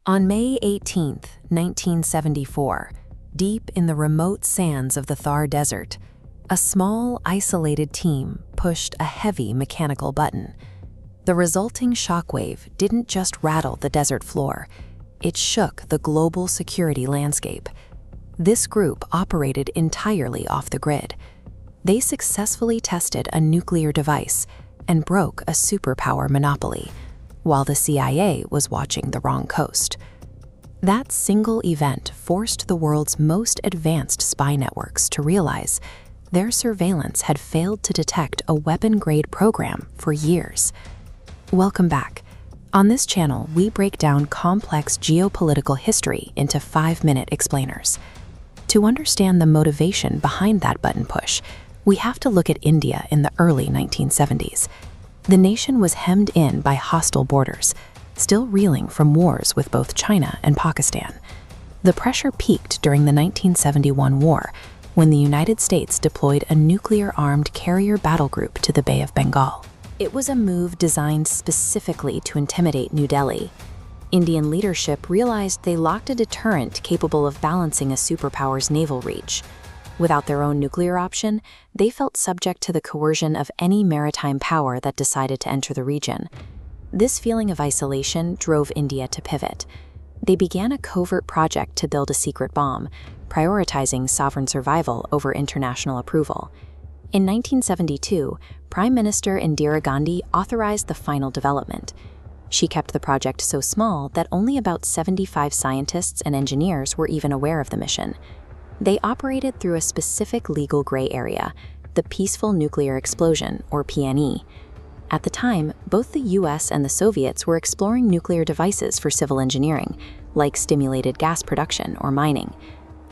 On May 18, 1974, deep in the remote sands of the Thar Desert, a small, isolated team pushed a heavy mechanical button. The resulting shockwave didn't just rattle the desert floor, it shook the global security landscape. This group operated entirely off the grid. They successfully tested a nuclear device and broke a superpower monopoly, while the CIA was watching the wrong coast. That single event forced the world's most advanced spy networks to realize their surveillance had failed to detect a weapon-grade program for years. Welcome back. On this channel, we break down complex geopolitical history into 5-minute explainers. To understand the motivation behind that button push, we have to look at India in the early 1970s. The nation was hemmed in by hostile borders, still reeling from wars with both China and Pakistan. The pressure peaked during the 1971 war, when the United States deployed a nuclear-armed carrier battle group to the Bay of Bengal. It was a move designed specifically to intimidate New Delhi. Indian leadership realized they lacked a deterrent capable of balancing a superpower's naval reach. Without their own nuclear option, they felt subject to the coercion of any maritime power that decided to enter the region. This feeling of isolation drove India to pivot. They began a covert project to build a secret bomb, prioritizing sovereign survival over international approval. In 1972, Prime Minister Indira Gandhi authorized the final development. She kept the project so small that only about 75 scientists and engineers were even aware of the mission. They operated through a specific legal gray area, the Peaceful Nuclear Explosion, or PNE. At the time, both the US and the Soviets were exploring nuclear devices for civil engineering, like stimulated gas production or mining.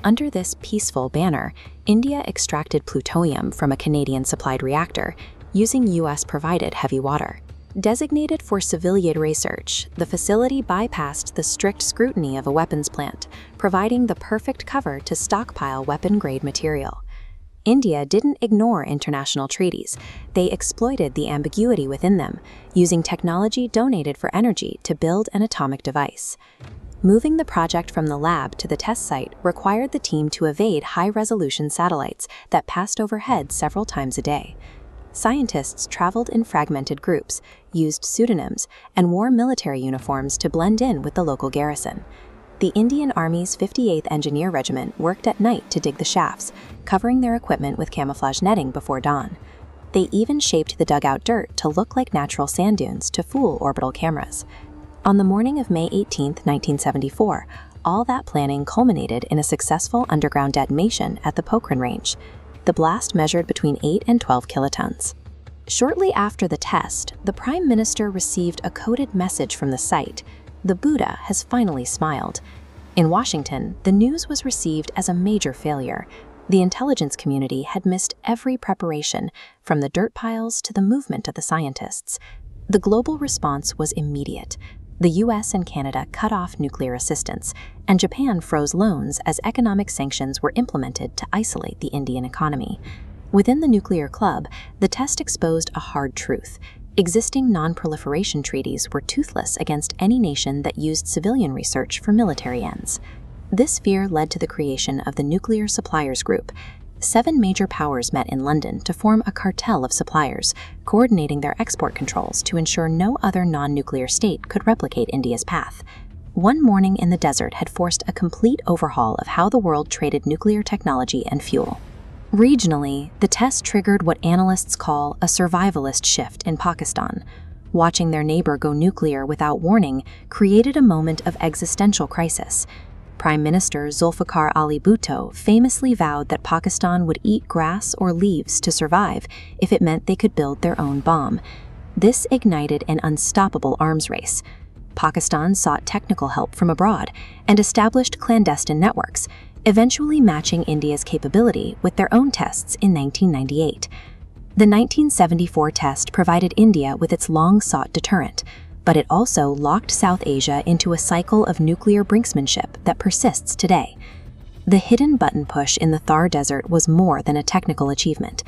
Under this peaceful banner, India extracted plutonium from a Canadian-supplied reactor, using US-provided heavy water. Designated for civilian research, the facility bypassed the strict scrutiny of a weapons plant, providing the perfect cover to stockpile weapon-grade material. India didn't ignore international treaties. They exploited the ambiguity within them, using technology donated for energy to build an atomic device. Moving the project from the lab to the test site required the team to evade high-resolution satellites that passed overhead several times a day. Scientists traveled in fragmented groups, used pseudonyms, and wore military uniforms to blend in with the local garrison. The Indian Army's 58th Engineer Regiment worked at night to dig the shafts, covering their equipment with camouflage netting before dawn. They even shaped the dugout dirt to look like natural sand dunes to fool orbital cameras. On the morning of May 18, 1974, all that planning culminated in a successful underground detonation at the Pokhran Range. The blast measured between 8 and 12 kilotons. Shortly after the test, the Prime Minister received a coded message from the site: "The Buddha has finally smiled." In Washington, the news was received as a major failure. The intelligence community had missed every preparation, from the dirt piles to the movement of the scientists. The global response was immediate. The US and Canada cut off nuclear assistance, and Japan froze loans as economic sanctions were implemented to isolate the Indian economy. Within the nuclear club, the test exposed a hard truth. Existing non-proliferation treaties were toothless against any nation that used civilian research for military ends. This fear led to the creation of the Nuclear Suppliers Group. 7 major powers met in London to form a cartel of suppliers, coordinating their export controls to ensure no other non-nuclear state could replicate India's path. One morning in the desert had forced a complete overhaul of how the world traded nuclear technology and fuel. Regionally, the test triggered what analysts call a survivalist shift in Pakistan. Watching their neighbor go nuclear without warning created a moment of existential crisis. Prime Minister Zulfikar Ali Bhutto famously vowed that Pakistan would eat grass or leaves to survive if it meant they could build their own bomb. This ignited an unstoppable arms race. Pakistan sought technical help from abroad and established clandestine networks, eventually matching India's capability with their own tests in 1998. The 1974 test provided India with its long-sought deterrent, but it also locked South Asia into a cycle of nuclear brinksmanship that persists today. The hidden button push in the Thar Desert was more than a technical achievement.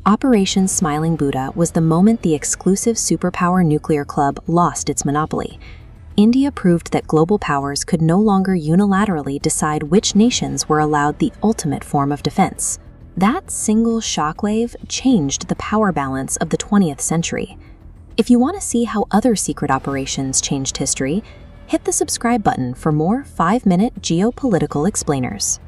Operation Smiling Buddha was the moment the exclusive superpower nuclear club lost its monopoly. India proved that global powers could no longer unilaterally decide which nations were allowed the ultimate form of defense. That single shockwave changed the power balance of the 20th century. If you want to see how other secret operations changed history, hit the subscribe button for more 5-minute geopolitical explainers.